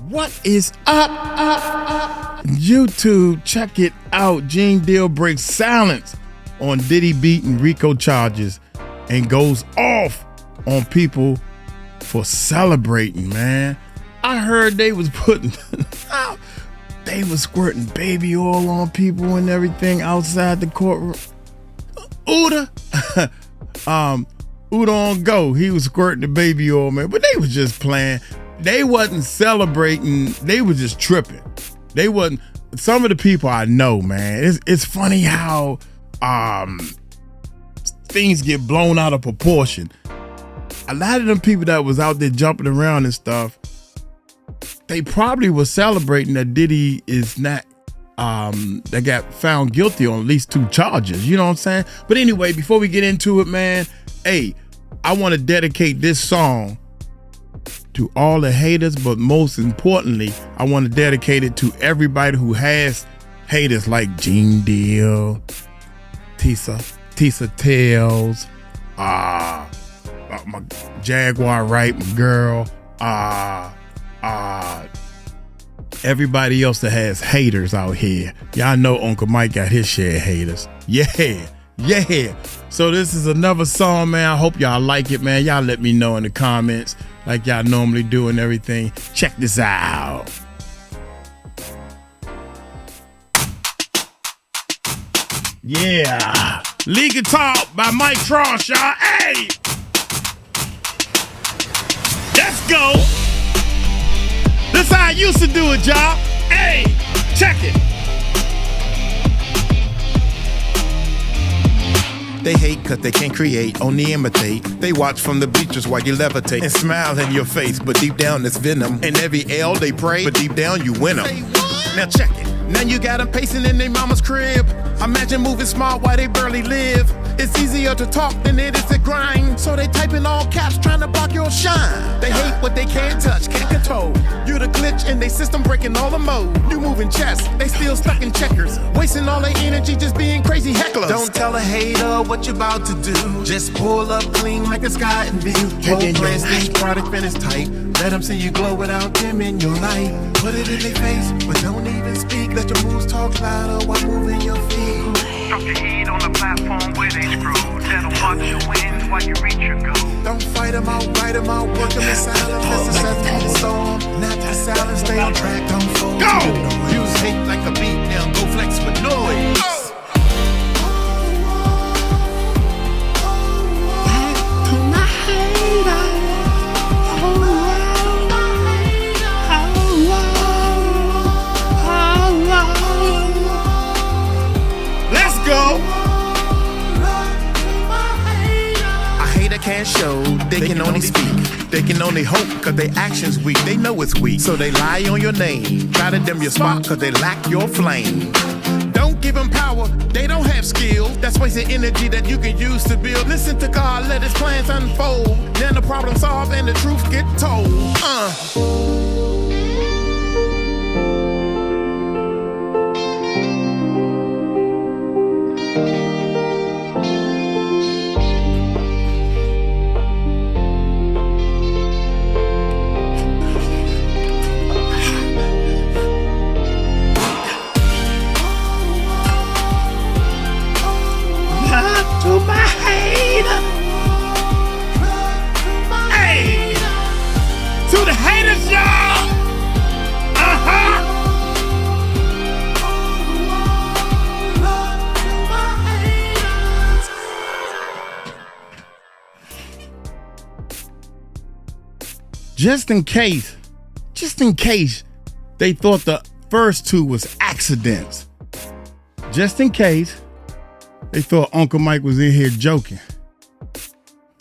What is up? YouTube, check it out. Gene Deal breaks silence on Diddy beat and RICO charges and goes off on people for celebrating, man. I heard they was putting they was squirting baby oil on people and everything outside the courtroom. Uda on go. He was squirting the baby oil, man. But they was just playing. They wasn't celebrating. They was just tripping. They wasn't. Some of the people I know, man, it's funny how things get blown out of proportion. A lot of them people that was out there jumping around and stuff, they probably was celebrating that Diddy is not, that got found guilty on at least 2 charges. You know what I'm saying? But anyway, before we get into it, man, hey, I want to dedicate this song to all the haters, but most importantly, I want to dedicate it to everybody who has haters like Gene Deal, Tisa Tails, my Jaguar Right, my girl, everybody else that has haters out here. Y'all know Uncle Mike got his share of haters. Yeah. So this is another song, man. I hope y'all like it, man. Y'all let me know in the comments like y'all normally do and everything. Check this out. Yeah. Legal Talk by Mike Trosh, y'all. Hey! Let's go. This how I used to do it, y'all. Hey, check it. They hate cause they can't create, only imitate. They watch from the bleachers while you levitate and smile in your face, but deep down it's venom. And every L they pray, but deep down you win them. Now check it. Now you got them pacing in their mama's crib. Imagine moving smart while they barely live. It's easier to talk than it is to grind. So they type in all caps trying to block your shine. They hate what they can't touch, can't control. You the glitch in their system breaking all the mode. You moving chess, they still stuck in checkers. Wasting all their energy just being crazy hecklers. Don't tell a hater what you about to do. Just pull up clean like a sky and view. Whole plan stage product finished tight. Let them see you glow without them in your light. Put it in their face, but don't even speak. Let your moves talk louder while moving your feet. Drop your heat on the platform where they screw. Let them watch you win while you reach your goal. Don't fight them out, write them out, work them in silence. That's the sense of the storm. Not the silence, stay on track, don't fold. Go! Use hate like a beat, now go flex with noise. Can't show, they can only speak. They can only hope cause their actions weak. They know it's weak, so they lie on your name. Try to dim your spot cause they lack your flame. Don't give them power, they don't have skill. That's wasted energy that you can use to build. Listen to God, let his plans unfold. Then the problem solved and the truth get told. To my hater. Hey, to the haters, y'all. Just in case they thought the first 2 was accidents. Just in case they thought Uncle Mike was in here joking.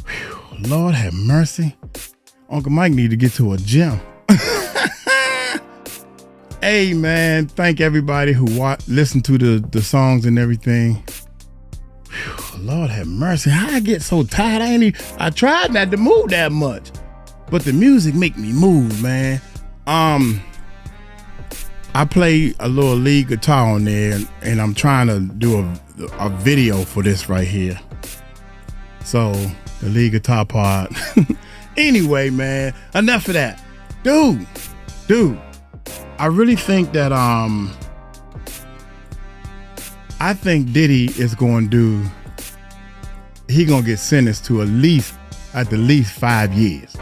Whew, Lord have mercy. Uncle Mike need to get to a gym. Hey, man, thank everybody who listened to the songs and everything. Whew, Lord have mercy. How I get so tired? I tried not to move that much, but the music make me move, man. I play a little lead guitar on there, and I'm trying to do a video for this right here. So the lead guitar part. Anyway, man, enough of that. Dude, I really think that I think Diddy is going to do. He gonna get sentenced to at the least 5 years.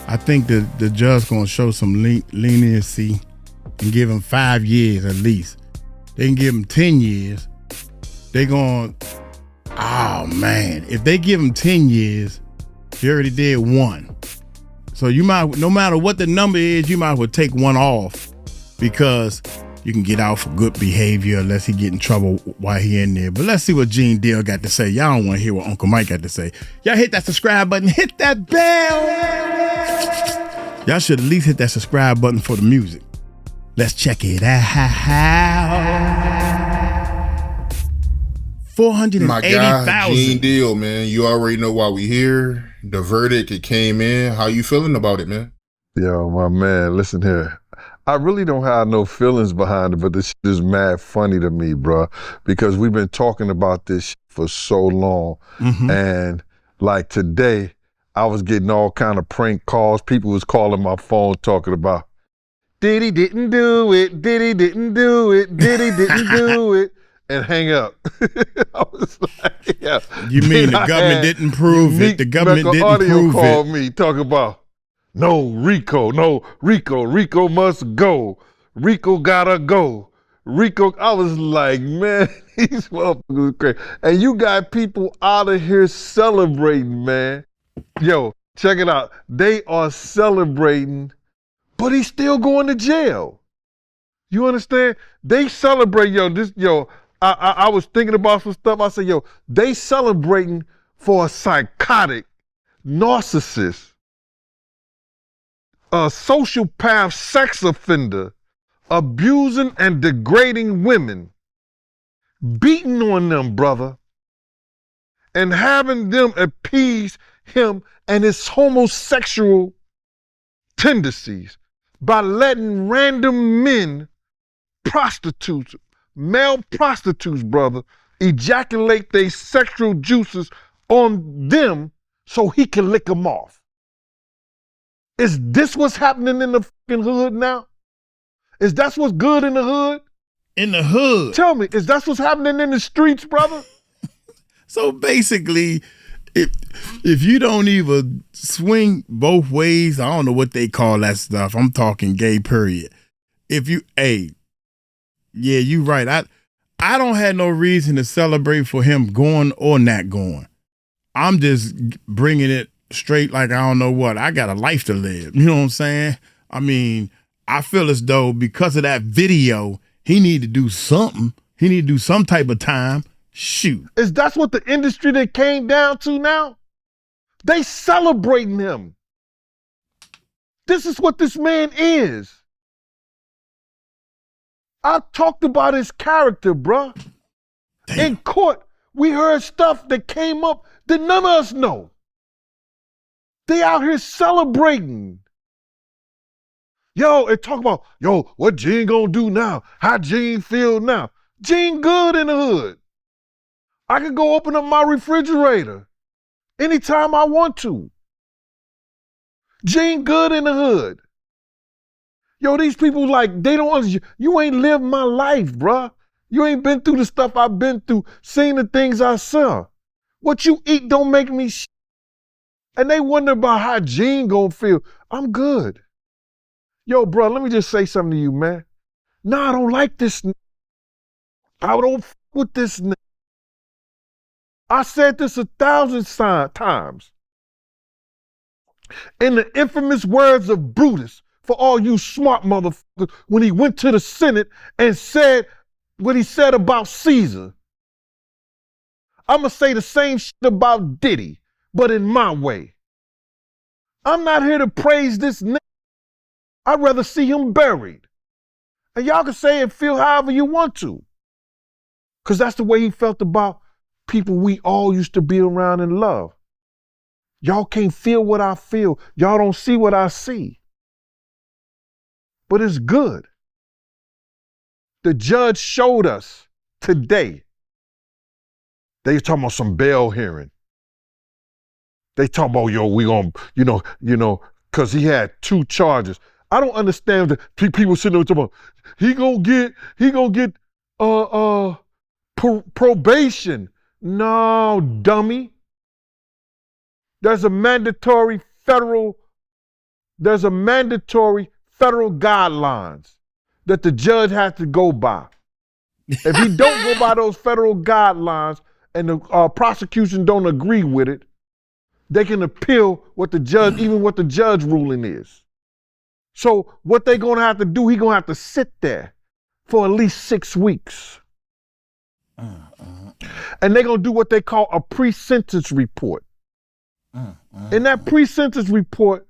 I think the judge gonna show some leniency and give him 5 years at least. They can give him 10 years. They going, oh man, if they give him 10 years, he already did 1. So you might, no matter what the number is, you might as well take 1 off because you can get out for good behavior unless he get in trouble while he in there. But let's see what Gene Deal got to say. Y'all don't want to hear what Uncle Mike got to say. Y'all hit that subscribe button. Hit that bell. Y'all should at least hit that subscribe button for the music. Let's check it out. 480,000. My guy, Gene Deal, man. You already know why we here. The verdict, it came in. How you feeling about it, man? Yo, my man, listen here. I really don't have no feelings behind it, but this shit is mad funny to me, bro, because we've been talking about this shit for so long. Mm-hmm. And like today, I was getting all kind of prank calls. People was calling my phone talking about, Diddy didn't do it, Diddy didn't do it, Diddy didn't do it, and hang up. I was like, yeah. You mean the government didn't prove it? The government didn't audio prove called it. me talking about, no, RICO must go. RICO gotta go. RICO, I was like, man, these motherfuckers crazy. And you got people out of here celebrating, man. Yo, check it out. They are celebrating, but he's still going to jail. You understand? They celebrate, I was thinking about some stuff. I said, they celebrating for a psychotic narcissist, a sociopath sex offender, abusing and degrading women, beating on them, brother, and having them appease him and his homosexual tendencies by letting random men, prostitutes, male prostitutes, brother, ejaculate their sexual juices on them so he can lick them off. Is this what's happening in the fucking hood now? Is that what's good in the hood? In the hood? Tell me, is that what's happening in the streets, brother? So basically, if you don't even swing both ways, I don't know what they call that stuff. I'm talking gay, period. If you, yeah, you right. I don't have no reason to celebrate for him going or not going. I'm just bringing it straight like I don't know what. I got a life to live. You know what I'm saying? I mean, I feel as though because of that video, he need to do something. He need to do some type of time. Shoot. Is that what the industry that came down to now? They celebrating him. This is what this man is. I talked about his character, bruh. Damn. In court, we heard stuff that came up that none of us know. They out here celebrating. And talk about, what Gene gonna do now? How Gene feel now? Gene good in the hood. I can go open up my refrigerator anytime I want to. Gene good in the hood. These people they don't understand. You ain't lived my life, bruh. You ain't been through the stuff I've been through, seen the things I saw. What you eat don't make me shit. And they wonder about how Gene gonna feel. I'm good. Bro, let me just say something to you, man. Nah, I don't like this. I don't f with this. I said this 1,000 times. In the infamous words of Brutus, for all you smart motherfuckers, when he went to the Senate and said what he said about Caesar, I'm going to say the same shit about Diddy, but in my way. I'm not here to praise this nigga. I'd rather see him buried. And y'all can say and feel however you want to. Because that's the way he felt about people we all used to be around and love. Y'all can't feel what I feel. Y'all don't see what I see. But it's good. The judge showed us today. They talking about some bail hearing. They talking about, we gonna, because he had 2 charges. I don't understand the people sitting there talking about, he gonna get probation. No, dummy. There's a mandatory federal guidelines that the judge has to go by. If he don't go by those federal guidelines and the prosecution don't agree with it, they can appeal what the judge ruling is. So what they're gonna have to do, he's gonna have to sit there for at least 6 weeks. And they're gonna do what they call a pre-sentence report. And that pre-sentence report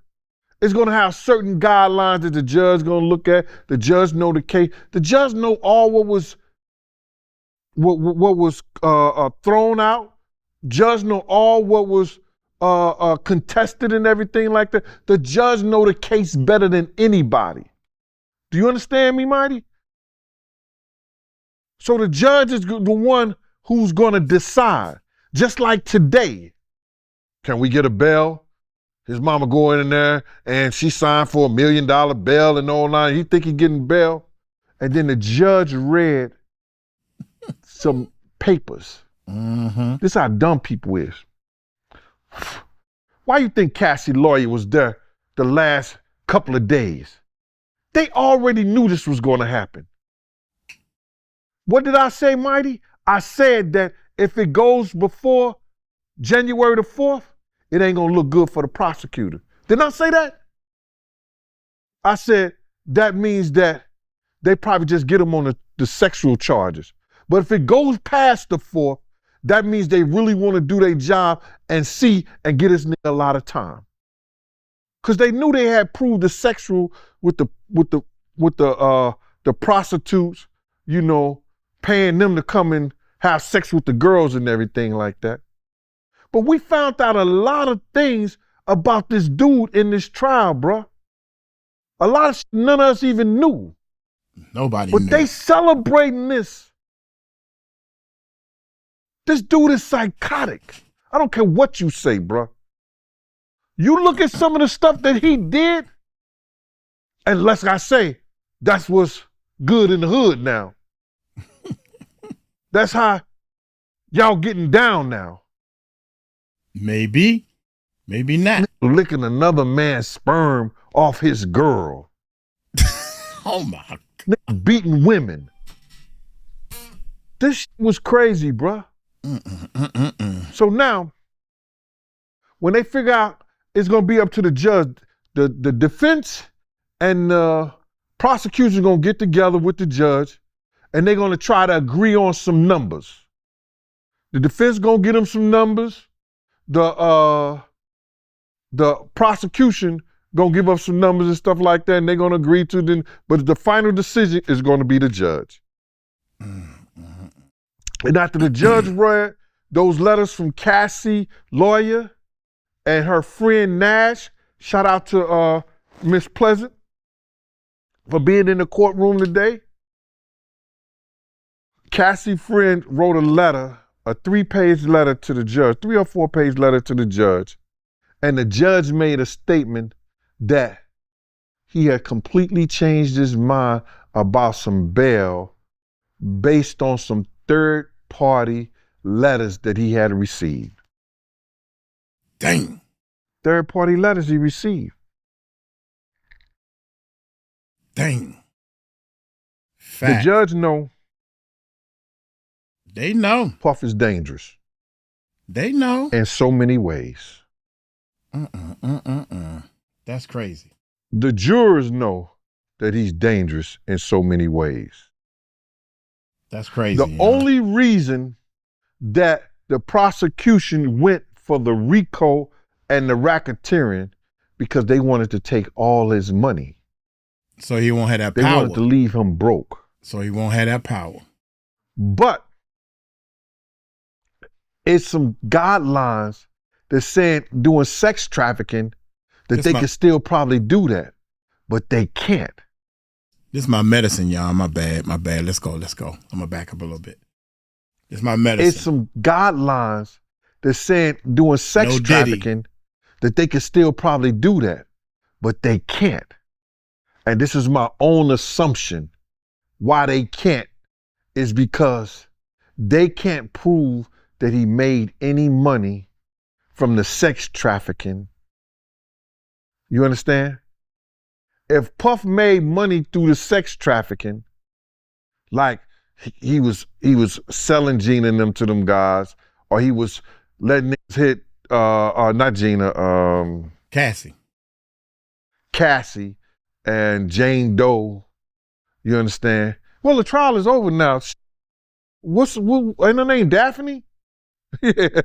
is gonna have certain guidelines that the judge gonna look at. The judge know the case. The judge know all what was thrown out. Judge know all what was contested and everything like that. The judge know the case better than anybody. Do you understand me, Mighty? So the judge is the one who's gonna decide. Just like today, can we get a bail? His mama going in there and she signed for $1 million bail and all that. He think he getting bail. And then the judge read some papers. This is how dumb people is. Why you think Cassie lawyer was there the last couple of days? They already knew this was going to happen. What did I say, Mighty? I said that if it goes before January the 4th, it ain't going to look good for the prosecutor. Didn't I say that? I said that means that they probably just get him on the sexual charges. But if it goes past the 4th, that means they really want to do their job and see and get this nigga a lot of time. Cause they knew they had proved the sexual with the prostitutes, you know, paying them to come and have sex with the girls and everything like that. But we found out a lot of things about this dude in this trial, bruh. A lot of none of us even knew. Nobody knew. But they celebrating this. This dude is psychotic. I don't care what you say, bruh. You look at some of the stuff that he did, and like I say, that's what's good in the hood now. That's how y'all getting down now. Maybe, maybe not. Licking another man's sperm off his girl. Oh my God. Beating women. This was crazy, bruh. So now, when they figure out it's gonna be up to the judge, the defense and the prosecution gonna get together with the judge and they're gonna try to agree on some numbers. The defense gonna get them some numbers. The prosecution gonna give up some numbers and stuff like that, and they're gonna agree to them. But the final decision is gonna be the judge. And after the judge read those letters from Cassie, lawyer, and her friend Nash, shout out to Miss Pleasant for being in the courtroom today. Cassie friend wrote a letter, a 3-page letter to the judge, 3 or 4-page letter to the judge. And the judge made a statement that he had completely changed his mind about some bail based on some third-party letters that he had received. Dang. Third-party letters he received. Dang. Fact. The judge know. They know. Puff is dangerous. They know. In so many ways. That's crazy. The jurors know that he's dangerous in so many ways. That's crazy. The only reason that the prosecution went for the RICO and the racketeering because they wanted to take all his money. So he won't have that power. They wanted to leave him broke. So he won't have that power. But it's some guidelines that saying doing sex trafficking that they can still probably do that, but they can't. This is my medicine, y'all. My bad. Let's go. I'm gonna back up a little bit. This is my medicine. It's some guidelines that saying doing sex trafficking that they can still probably do that, but they can't. and this is my own assumption, why they can't is because they can't prove that he made any money from the sex trafficking. You understand? If Puff made money through the sex trafficking, like he was selling Gina and them to them guys, or he was letting niggas hit, not Gina, Cassie and Jane Doe, you understand? Well, the trial is over now. Ain't her name Daphne? Yeah,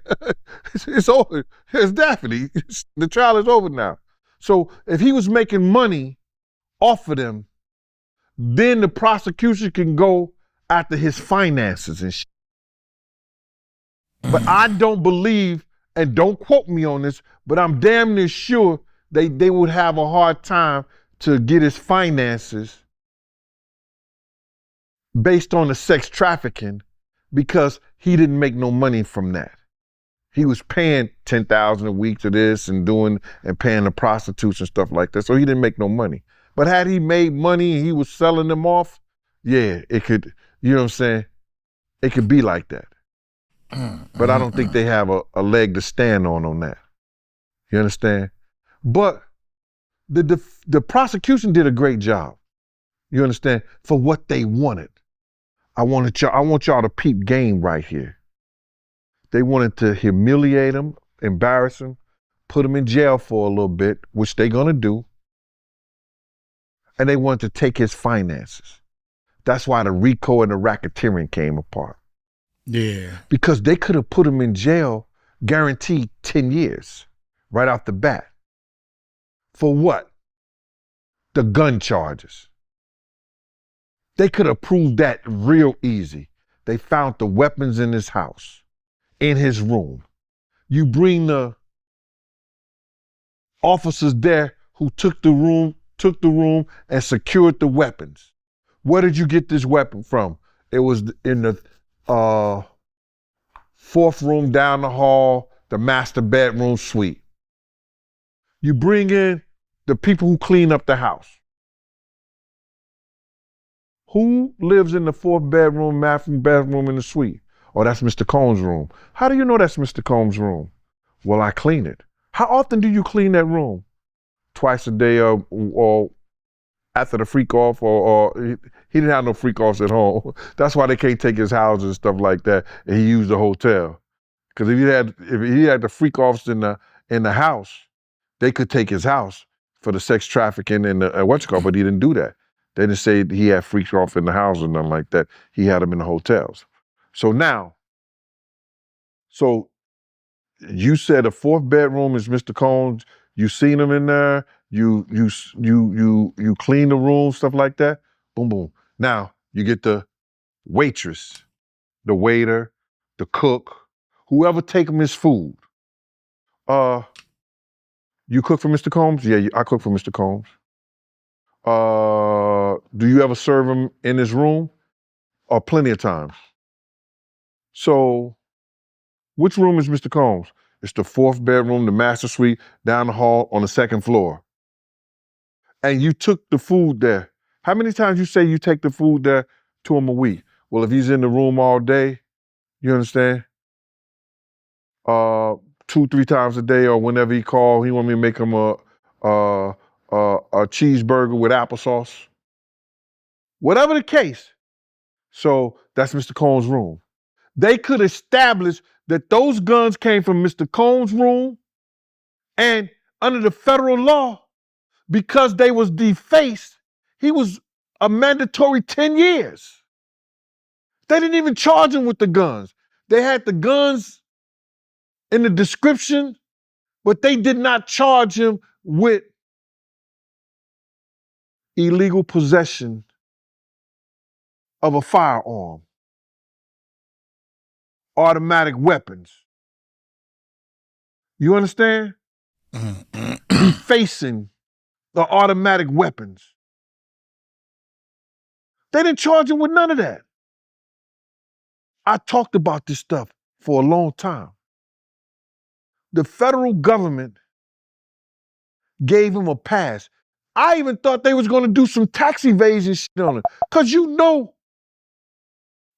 it's over. It's Daphne. The trial is over now. So if he was making money off of them, then the prosecution can go after his finances and shit. But I don't believe, and don't quote me on this, but I'm damn near sure they would have a hard time to get his finances based on the sex trafficking, because he didn't make no money from that. He was paying $10,000 a week to this and paying the prostitutes and stuff like that. So he didn't make no money. But had he made money and he was selling them off, yeah, it could, you know what I'm saying? It could be like that. But I don't think they have a leg to stand on that. You understand? But the prosecution did a great job. You understand? For what they wanted. I want y'all to peep game right here. They wanted to humiliate him, embarrass him, put him in jail for a little bit, which they're gonna do. And they wanted to take his finances. That's why the RICO and the racketeering came apart. Yeah. Because they could have put him in jail, guaranteed 10 years, right off the bat. For what? The gun charges. They could have proved that real easy. They found the weapons in his house, in his room. You bring the officers there who took the room and secured the weapons. Where did you get this weapon from? It was in the fourth room down the hall, the master bedroom suite. You bring in the people who clean up the house. Who lives in the fourth bedroom, bathroom in the suite? Oh, that's Mr. Combs' room. How do you know that's Mr. Combs' room? Well, I clean it. How often do you clean that room? Twice a day or after the freak off, or he didn't have no freak offs at home. That's why they can't take his house and stuff like that, and he used the hotel. Because if he had the freak offs in the house, they could take his house for the sex trafficking and but he didn't do that. They didn't say he had freak off in the house or nothing like that. He had them in the hotels. So you said the fourth bedroom is Mr. Combs. You seen him in there. You clean the room, stuff like that. Boom, boom. Now you get the waitress, the waiter, the cook, whoever take him his food. You cook for Mr. Combs? Yeah, I cook for Mr. Combs. Do you ever serve him in his room? Plenty of times. So, which room is Mr. Combs? It's the fourth bedroom, the master suite, down the hall on the second floor. And you took the food there. How many times you say you take the food there to him a week? Well, if he's in the room all day, you understand? 2-3 times a day, or whenever he call, he want me to make him a cheeseburger with applesauce. Whatever the case. So that's Mr. Combs' room. They could establish that those guns came from Mr. Combs' room, and under the federal law, because they was defaced, he was a mandatory 10 years. They didn't even charge him with the guns. They had the guns in the description, but they did not charge him with illegal possession of a firearm, automatic weapons. You understand? Defacing the automatic weapons. They didn't charge him with none of that. I talked about this stuff for a long time. The federal government gave him a pass. I even thought they was going to do some tax evasion shit on it. Because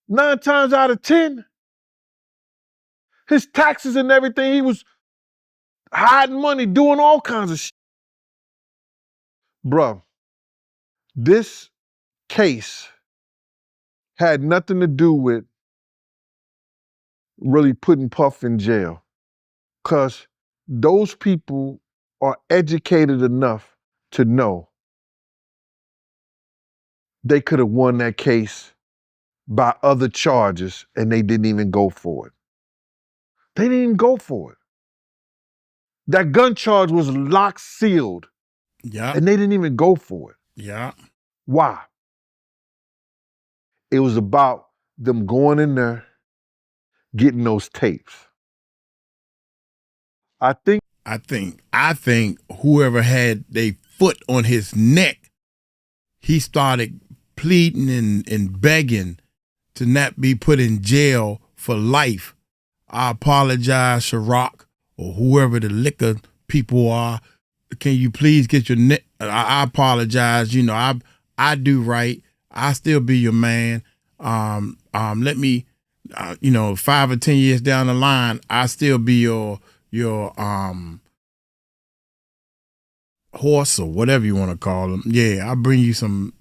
9 times out of 10, his taxes and everything, he was hiding money, doing all kinds of shit. Bruh, this case had nothing to do with really putting Puff in jail. Because those people are educated enough to know they could have won that case by other charges and they didn't even go for it. They didn't even go for it. That gun charge was locked, sealed. Yeah. And they didn't even go for it. Yeah. Why? It was about them going in there, getting those tapes. I think whoever had their foot on his neck, he started pleading and begging to not be put in jail for life. I apologize, Ciroc, or whoever the liquor people are. Can you please get your neck? I apologize. You know, I do right. I still be your man. Let me, 5 or 10 years down the line, I still be your horse or whatever you want to call them. Yeah, I bring you some.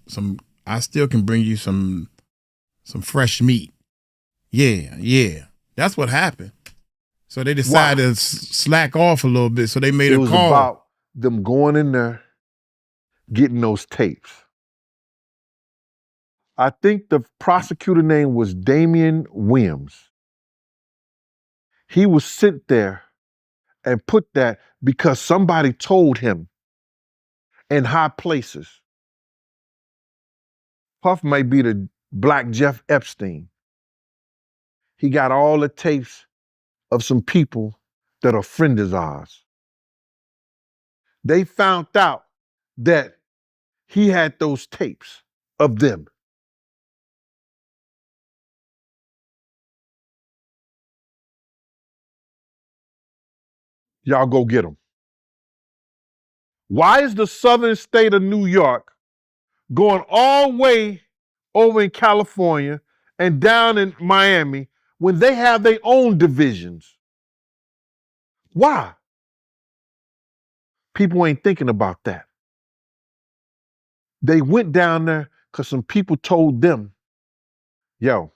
I still can bring you some fresh meat. Yeah. That's what happened. So they decided to slack off a little bit. So they made a call. It was about them going in there, getting those tapes. I think the prosecutor name was Damian Williams. He was sent there and put that because somebody told him in high places. Puff might be the Black Jeff Epstein. He got all the tapes of some people that are friends of ours. They found out that he had those tapes of them. Y'all go get them. Why is the southern state of New York going all the way over in California and down in Miami when they have their own divisions? Why? People ain't thinking about that. They went down there because some people told them, yo,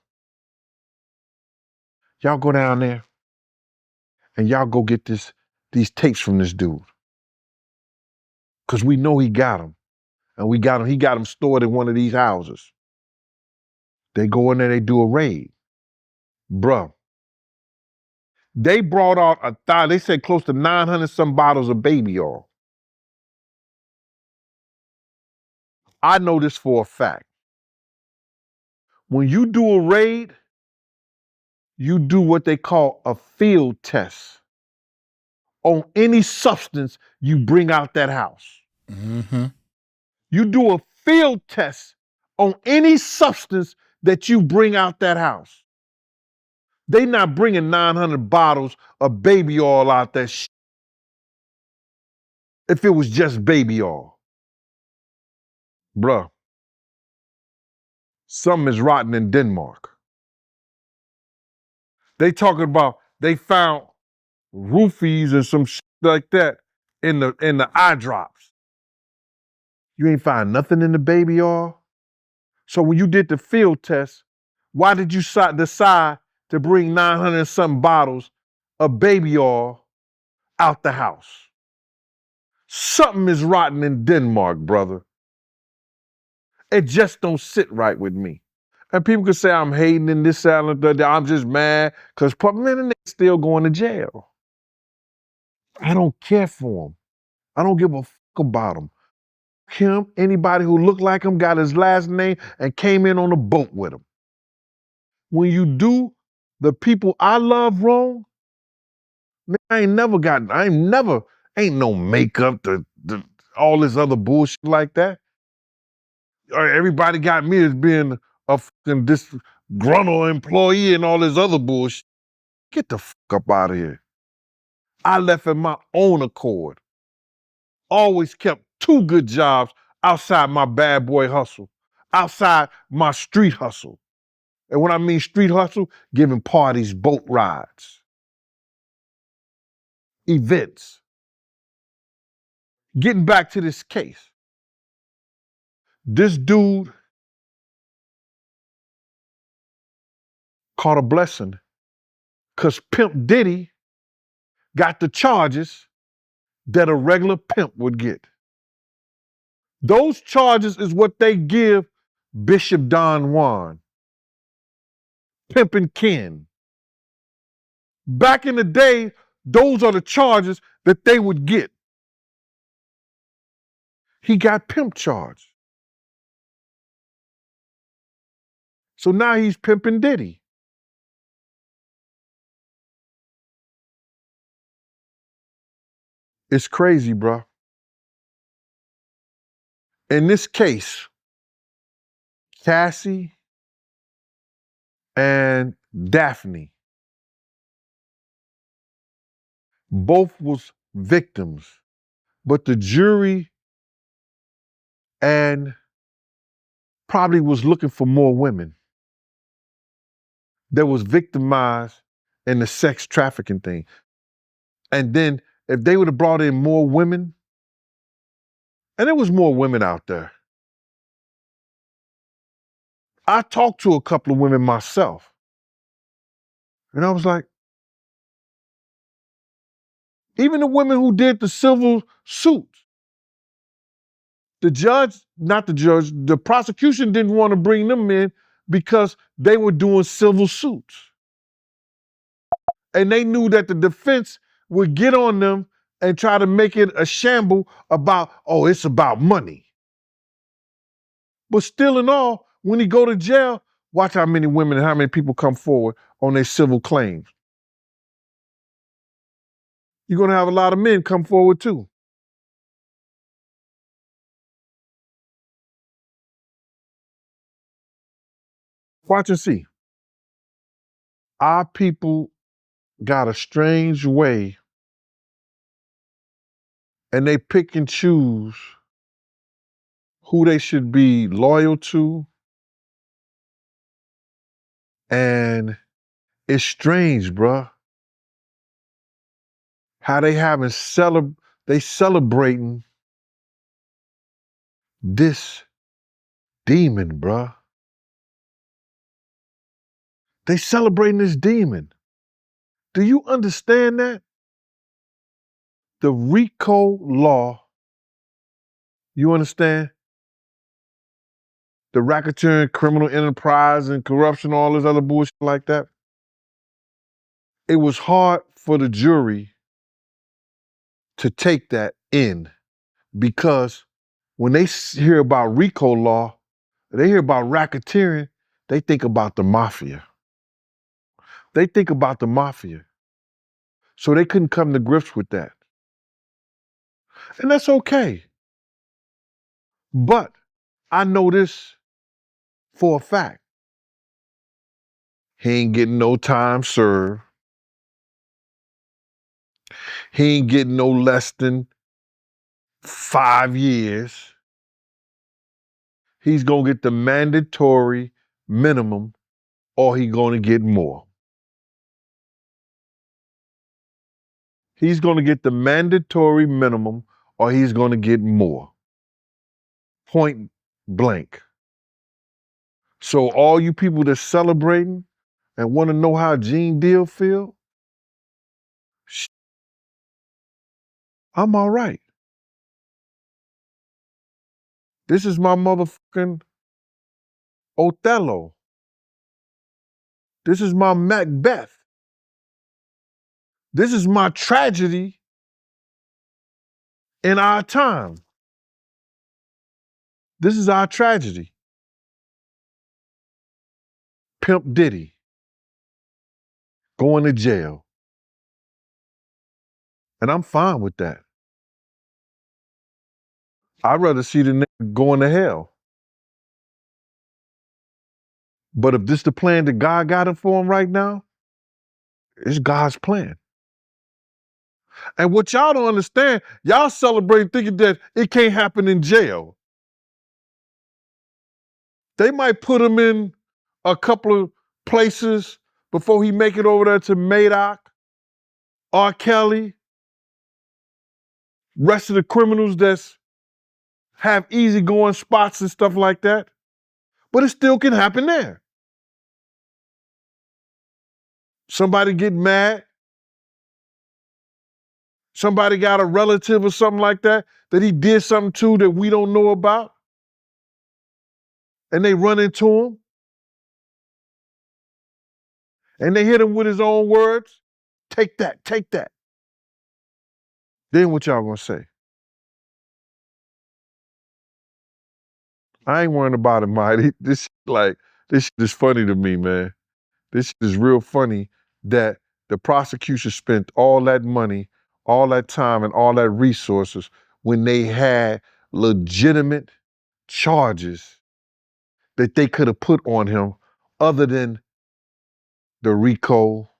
y'all go down there and y'all go get these tapes from this dude. Because we know he got them. And he got them stored in one of these houses. They go in there, they do a raid. Bruh. They brought out they said close to 900 some bottles of baby oil. I know this for a fact. When you do a raid, you do what they call a field test on any substance you bring out that house. Mm-hmm. You do a field test on any substance that you bring out that house. They not bringing 900 bottles of baby oil out that shit if it was just baby oil. Bruh, something is rotten in Denmark. They talking about they found roofies and some shit like that in the eye drops. You ain't find nothing in the baby oil? So when you did the field test, why did you decide to bring 900 something bottles of baby oil out the house? Something is rotten in Denmark, brother. It just don't sit right with me. And people could say I'm hating in this salad, that I'm just mad because man, they still going to jail. I don't care for him. I don't give a fuck about him. Him, anybody who looked like him, got his last name and came in on a boat with him. When you do the people I love wrong, man, ain't no makeup, all this other bullshit like that. Everybody got me as being a fucking disgruntled employee and all this other bullshit. Get the fuck up out of here. I left at my own accord. Always kept 2 good jobs outside my bad boy hustle, outside my street hustle. And when I mean street hustle, giving parties, boat rides, events. Getting back to this case. This dude caught a blessing because Pimp Diddy got the charges that a regular pimp would get. Those charges is what they give Bishop Don Juan, Pimpin' Ken. Back in the day, those are the charges that they would get. He got pimp charged. So now he's pimping Diddy. It's crazy, bro. In this case, Cassie and Daphne both was victims, but the jury and probably was looking for more women that was victimized in the sex trafficking thing. And then if they would have brought in more women, and there was more women out there. I talked to a couple of women myself. And I was like, even the women who did the civil suits, the prosecution didn't want to bring them in because they were doing civil suits. And they knew that the defense would get on them and try to make it a shamble about, oh, it's about money. But still in all, when he go to jail, watch how many women and how many people come forward on their civil claims. You're gonna have a lot of men come forward too. Watch and see. Our people got a strange way and they pick and choose who they should be loyal to. And it's strange, bruh. How they celebrating this demon, bruh. They celebrating this demon. Do you understand that? The RICO law, you understand? The racketeering, criminal enterprise, and corruption, all this other bullshit like that. It was hard for the jury to take that in because when they hear about RICO law, they hear about racketeering, they think about the mafia. They think about the mafia. So they couldn't come to grips with that. And that's okay. But I know this for a fact. He ain't getting no time served. He ain't getting no less than 5 years. He's gonna get the mandatory minimum or he gonna get more. He's gonna get the mandatory minimum or he's gonna get more. Point blank. So all you people that's celebrating and want to know how Gene Deal feel, I'm all right. This is my motherfucking Othello. This is my Macbeth. This is my tragedy in our time. This is our tragedy. Pimp Diddy going to jail. And I'm fine with that. I'd rather see the nigga going to hell. But if this the plan that God got it for him right now, it's God's plan. And what y'all don't understand, y'all celebrate thinking that it can't happen in jail. They might put him in a couple of places before he make it over there to 𝗟𝗡𝗡𝗞𝗦, R. Kelly, rest of the criminals that's have easygoing spots and stuff like that. But it still can happen there. Somebody get mad. Somebody got a relative or something like that he did something to that we don't know about. And they run into him. And they hit him with his own words. Take that, take that. Then what y'all gonna say? I ain't worrying about it, Mighty. This shit is funny to me, man. This shit is real funny that the prosecution spent all that money, all that time, and all that resources when they had legitimate charges that they could have put on him other than the RICO,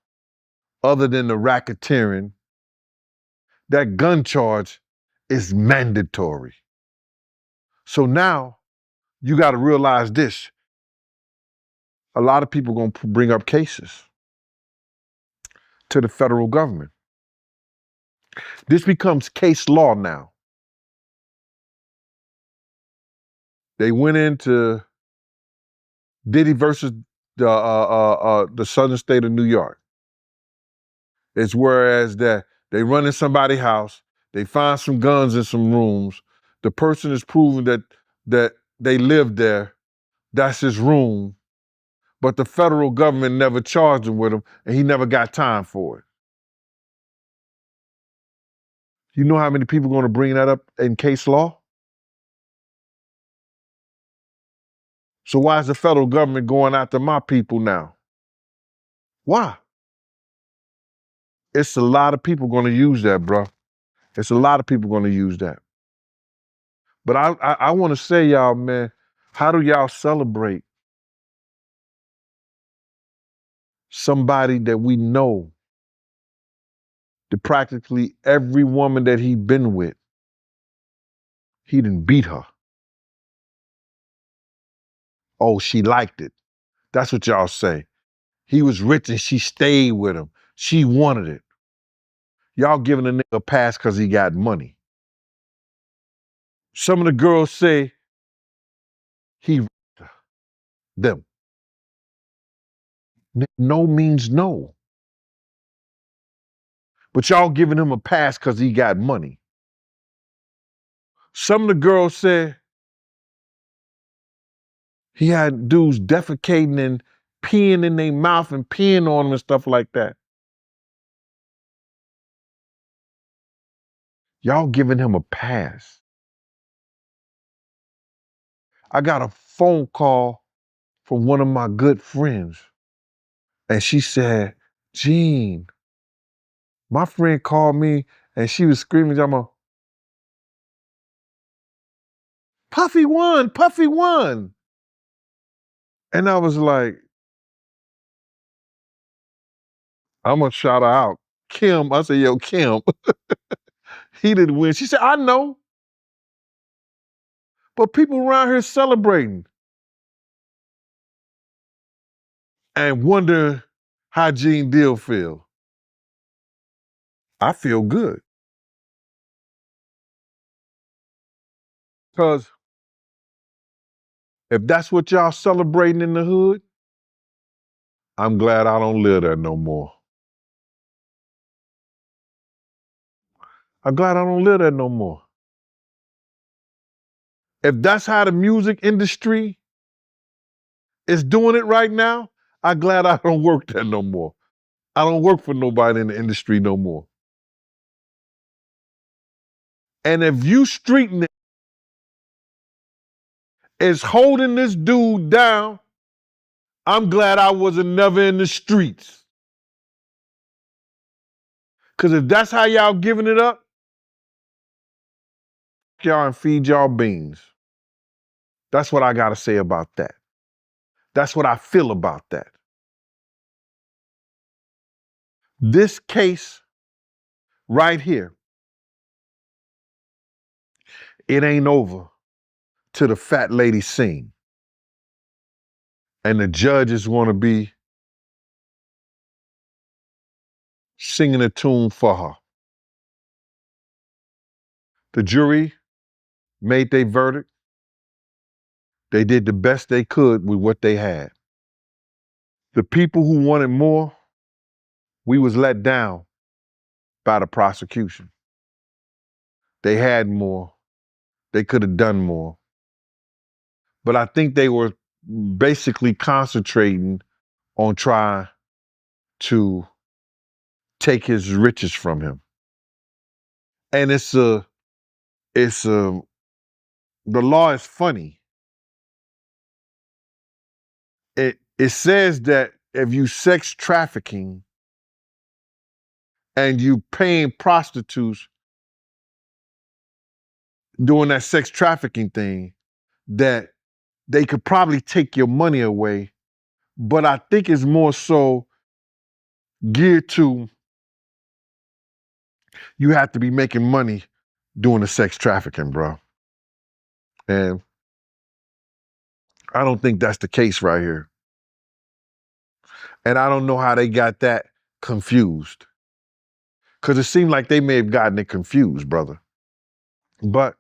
other than the racketeering. That gun charge is mandatory. So now you got to realize this. A lot of people going to bring up cases to the federal government. This becomes case law now. They went into Diddy versus the southern state of New York. It's whereas that they run in somebody's house, they find some guns in some rooms, the person is proven that they lived there, that's his room, but the federal government never charged him with them and he never got time for it. You know how many people are going to bring that up in case law? So why is the federal government going after my people now? Why? It's a lot of people going to use that, bro. It's a lot of people going to use that. But I want to say, y'all, man, how do y'all celebrate somebody that we know that practically every woman that he been with, he didn't beat her? Oh, she liked it. That's what y'all say. He was rich and she stayed with him. She wanted it. Y'all giving a nigga a pass because he got money. Some of the girls say he raped them. No means no. But y'all giving him a pass because he got money. Some of the girls said he had dudes defecating and peeing in their mouth and peeing on them and stuff like that. Y'all giving him a pass. I got a phone call from one of my good friends. And she said, Gene, my friend called me and she was screaming, Puffy won, Puffy won. And I was like, I'm gonna shout her out. Kim, I said, yo, Kim, he didn't win. She said, I know. But people around here celebrating and wonder how Gene Deal feel. I feel good. Because if that's what y'all celebrating in the hood, I'm glad I don't live there no more. I'm glad I don't live there no more. If that's how the music industry is doing it right now, I'm glad I don't work there no more. I don't work for nobody in the industry no more. And if you street nigga is holding this dude down, I'm glad I wasn't never in the streets. Because if that's how y'all giving it up, y'all and feed y'all beans. That's what I got to say about that. That's what I feel about that. This case right here. It ain't over till the fat lady sing. And the judges want to be singing a tune for her. The jury made their verdict. They did the best they could with what they had. The people who wanted more, we was let down by the prosecution. They had more. They could have done more. But I think they were basically concentrating on trying to take his riches from him. And the law is funny. It says that if you sex trafficking and you paying prostitutes doing that sex trafficking thing, that they could probably take your money away. But I think it's more so geared to you have to be making money doing the sex trafficking, bro. And I don't think that's the case right here. And I don't know how they got that confused. Because it seemed like they may have gotten it confused, brother. But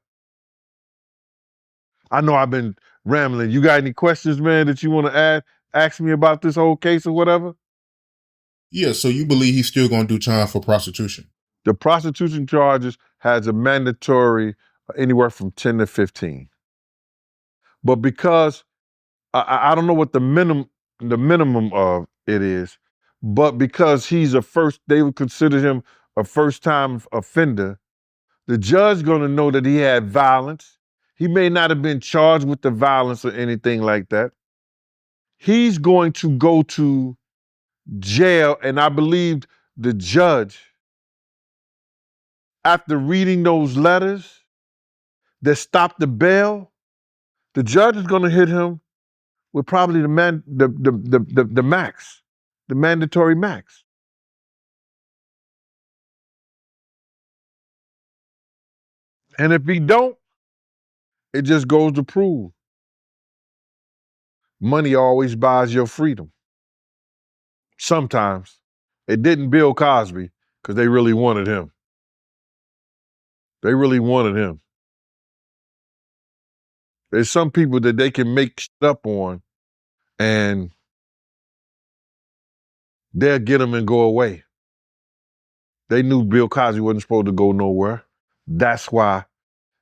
I know I've been rambling. You got any questions, man, that you want to ask me about this whole case or whatever? Yeah, so you believe he's still going to do time for prostitution? The prostitution charges has a mandatory anywhere from 10 to 15. But because I don't know what the minimum of it is, but because they would consider him a first-time offender, the judge gonna know that he had violence. He may not have been charged with the violence or anything like that. He's going to go to jail, and I believe the judge, after reading those letters that stopped the bail, the judge is gonna hit him with probably the max, the mandatory max. And if he don't, it just goes to prove money always buys your freedom. Sometimes. It didn't Bill Cosby because they really wanted him. They really wanted him. There's some people that they can make shit up on and they'll get them and go away. They knew Bill Cosby wasn't supposed to go nowhere. That's why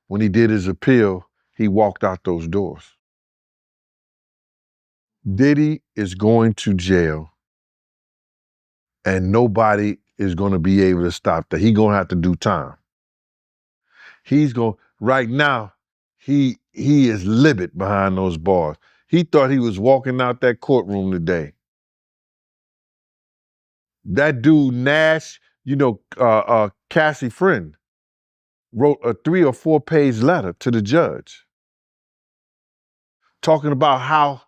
when he did his appeal, he walked out those doors. Diddy is going to jail and nobody is going to be able to stop that. He's going to have to do time. Right now, he is livid behind those bars. He thought he was walking out that courtroom today. That dude, Nash, Cassie Friend, wrote a 3 or 4 page letter to the judge talking about how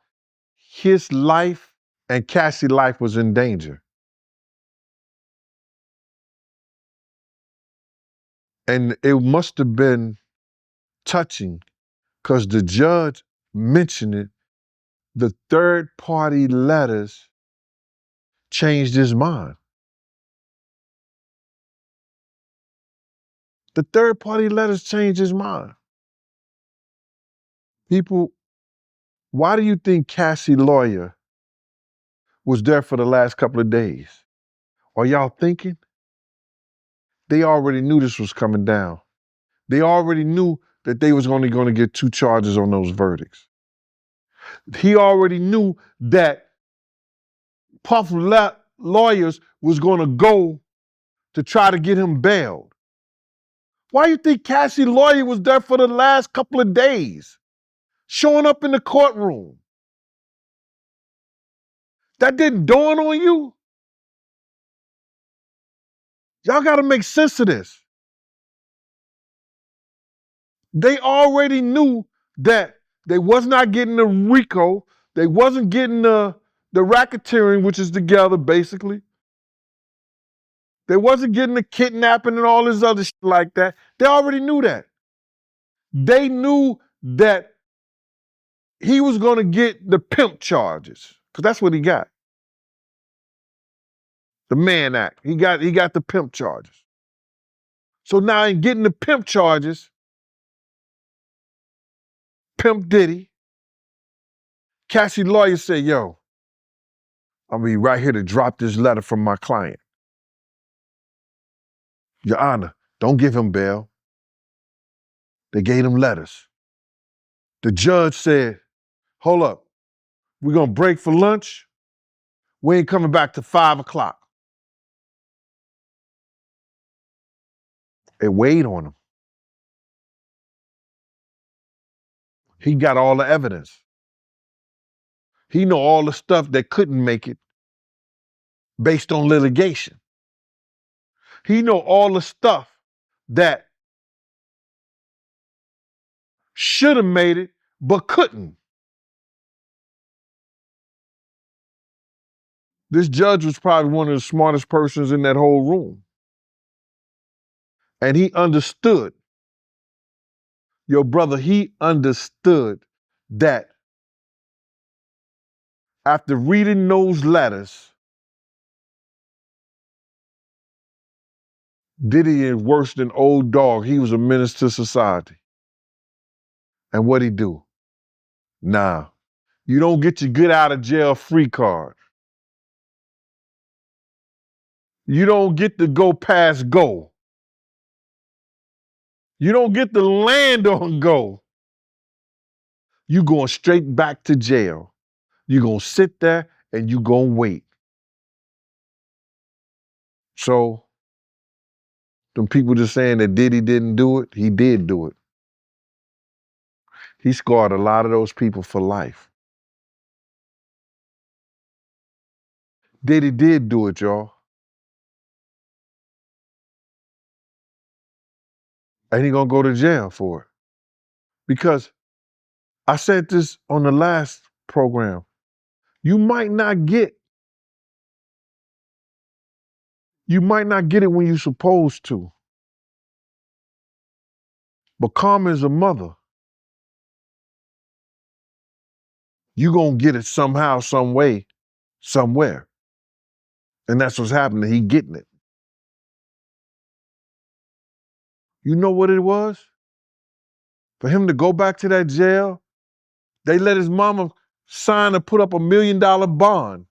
his life and Cassie's life was in danger. And it must have been touching because the judge mentioned it. The third-party letters changed his mind. The third-party letters changed his mind. People, why do you think Cassie's lawyer was there for the last couple of days? Are y'all thinking? They already knew this was coming down. They already knew that they was only going to get 2 charges on those verdicts. He already knew that Puff lawyers was going to go to try to get him bailed. Why do you think Cassie's lawyer was there for the last couple of days, showing up in the courtroom? That didn't dawn on you? Y'all got to make sense of this. They already knew that they was not getting the RICO. They wasn't getting the racketeering, which is together, basically. They wasn't getting the kidnapping and all this other shit like that. They already knew that. They knew that he was going to get the pimp charges, because that's what he got. The Mann Act. He got the pimp charges. So now in getting the pimp charges, Pimp Diddy, Cassie lawyer said, yo, I'm going to be right here to drop this letter from my client. Your Honor, don't give him bail. They gave him letters. The judge said, hold up, we're going to break for lunch. We ain't coming back to 5 o'clock. It weighed on him. He got all the evidence. He know all the stuff that couldn't make it based on litigation. He know all the stuff that should have made it but couldn't. This judge was probably one of the smartest persons in that whole room. And he understood, your brother, he understood that after reading those letters, Diddy is worse than old dog. He was a menace to society. And what'd he do? Nah, you don't get your get out of jail free card. You don't get to go past go. You don't get to land on go. You going straight back to jail. You gonna sit there and you gonna wait. So, them people just saying that Diddy didn't do it, he did do it. He scarred a lot of those people for life. Diddy did do it, y'all. And he gonna go to jail for it. Because I said this on the last program, you might not get it when you're supposed to. But karma is a mother. You gonna get it somehow, some way, somewhere. And that's what's happening. He getting it. You know what it was? For him to go back to that jail, they let his mama sign and put up $1 million bond.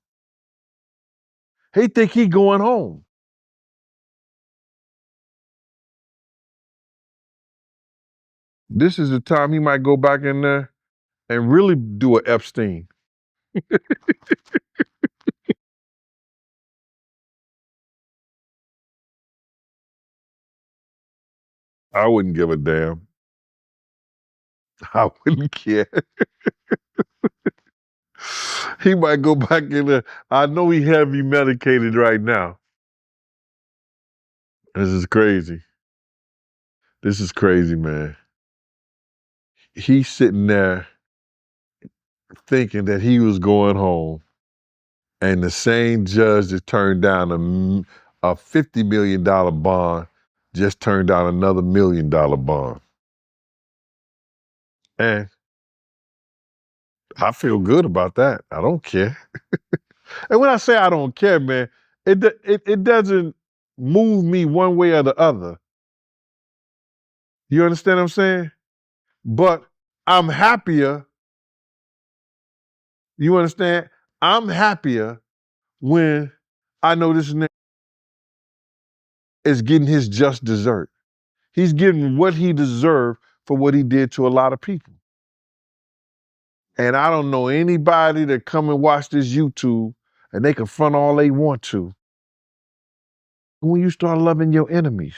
He think he going home. This is the time he might go back in there and really do an Epstein. I wouldn't give a damn. I wouldn't care. He might go back in there. I know he heavy medicated right now. This is crazy. This is crazy, man. He's sitting there thinking that he was going home, and the same judge that turned down a $50 million bond just turned down another $1 million bond. And I feel good about that. I don't care. And when I say I don't care, man, it doesn't move me one way or the other. You understand what I'm saying? But I'm happier. You understand? I'm happier when I know this nigga is getting his just dessert. He's getting what he deserved for what he did to a lot of people. And I don't know anybody that come and watch this YouTube and they can front all they want to. When you start loving your enemies,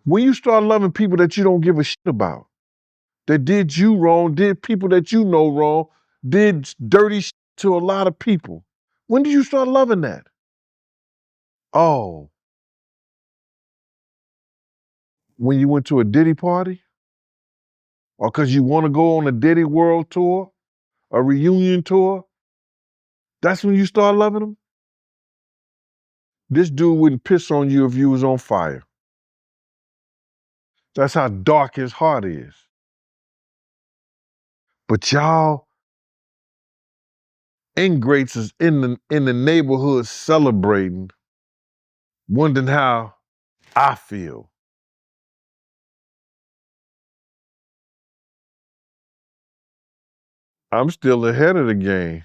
when you start loving people that you don't give a shit about, that did you wrong, did people that you know wrong, did dirty shit to a lot of people, when did you start loving that? Oh, when you went to a Diddy party? Or because you want to go on a Diddy world tour, a reunion tour? That's when you start loving them? This dude wouldn't piss on you if you was on fire. That's how dark his heart is. But y'all ingrates is in the neighborhood celebrating, wondering how I feel. I'm still ahead of the game.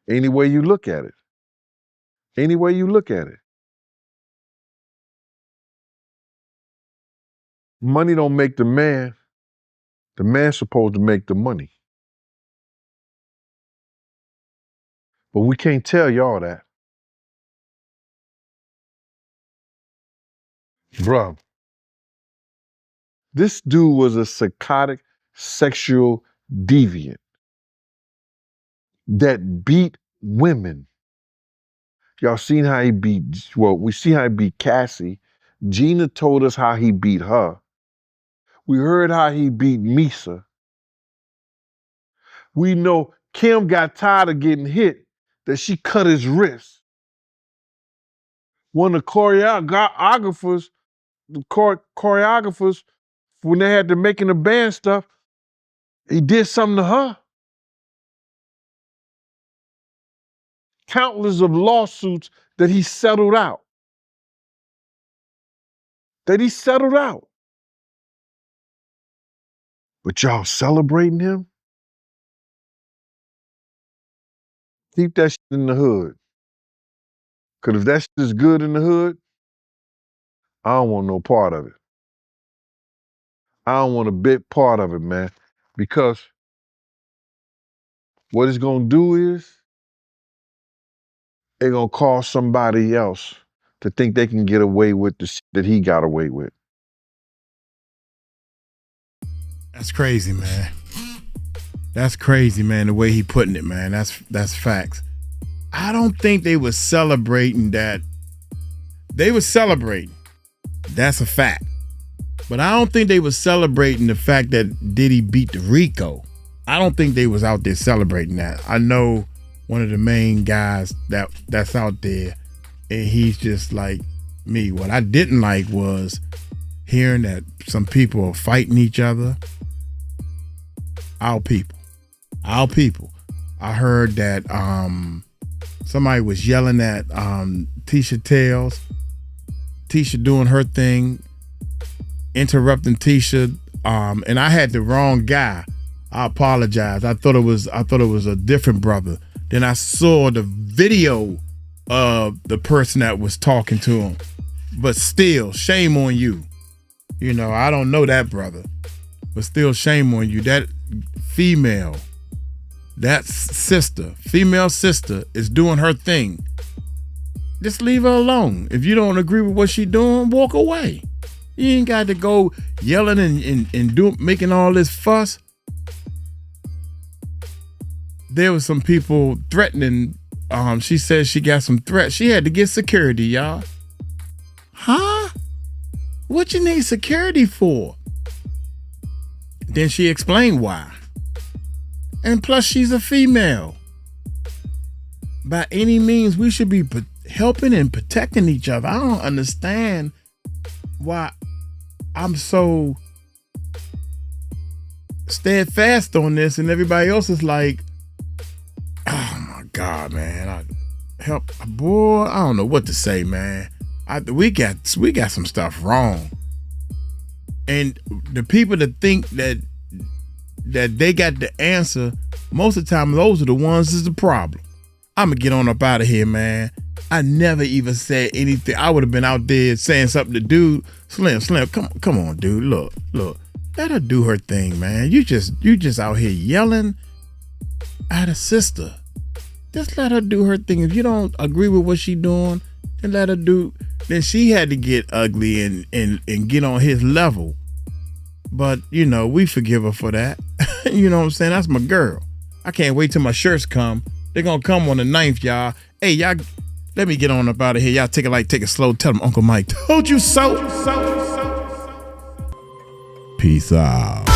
Any way you look at it. Any way you look at it. Money don't make the man. The man's supposed to make the money. But we can't tell y'all that. Bruh, this dude was a psychotic sexual deviant that beat women. Y'all seen how he beat, well, we see how he beat Cassie. Gina told us how he beat her. We heard how he beat Misa. We know Kim got tired of getting hit, that she cut his wrist. One of the choreographers, when they had to making the band stuff, he did something to her. Countless of lawsuits that he settled out. But y'all celebrating him? Keep that shit in the hood. Because if that shit is good in the hood, I don't want no part of it. I don't want a big part of it, man. Because what it's going to do is, it's going to cause somebody else to think they can get away with the shit that he got away with. That's crazy, man. That's crazy, man, the way he putting it, man. That's facts. I don't think they were celebrating that. They were celebrating. That's a fact. But I don't think they were celebrating the fact that Diddy beat the RICO. I don't think they was out there celebrating that. I know one of the main guys that's out there, and he's just like me. What I didn't like was hearing that some people are fighting each other. Our people. I heard that somebody was yelling at Tisha Tales. Tisha doing her thing, interrupting Tisha, and I had the wrong guy. I apologize. I thought it was a different brother. Then I saw the video of the person that was talking to him. But still, shame on you. You know, I don't know that brother. But still, shame on you. That female, that sister, female sister is doing her thing. Just leave her alone. If you don't agree with what she's doing, walk away. You ain't got to go yelling and making all this fuss. There was some people threatening. She said she got some threats. She had to get security, y'all. Huh? What you need security for? Then she explained why. And plus, she's a female. By any means, we should be helping and protecting each other. I don't understand why I'm so steadfast on this and everybody else is like, oh my God, man. I don't know what to say, man. We got some stuff wrong. And the people that think that they got the answer, most of the time, those are the ones that's the problem. I'm going to get on up out of here, man. I never even said anything. I would have been out there saying something to dude. Slim, come on, dude. Look. Let her do her thing, man. You just out here yelling at a sister. Just let her do her thing. If you don't agree with what she doing, then let her do. Then she had to get ugly and get on his level. But, you know, we forgive her for that. You know what I'm saying? That's my girl. I can't wait till my shirts come. They're going to come on the 9th, y'all. Hey, y'all, let me get on up out of here. Y'all take it slow. Tell them Uncle Mike told you so. Peace out.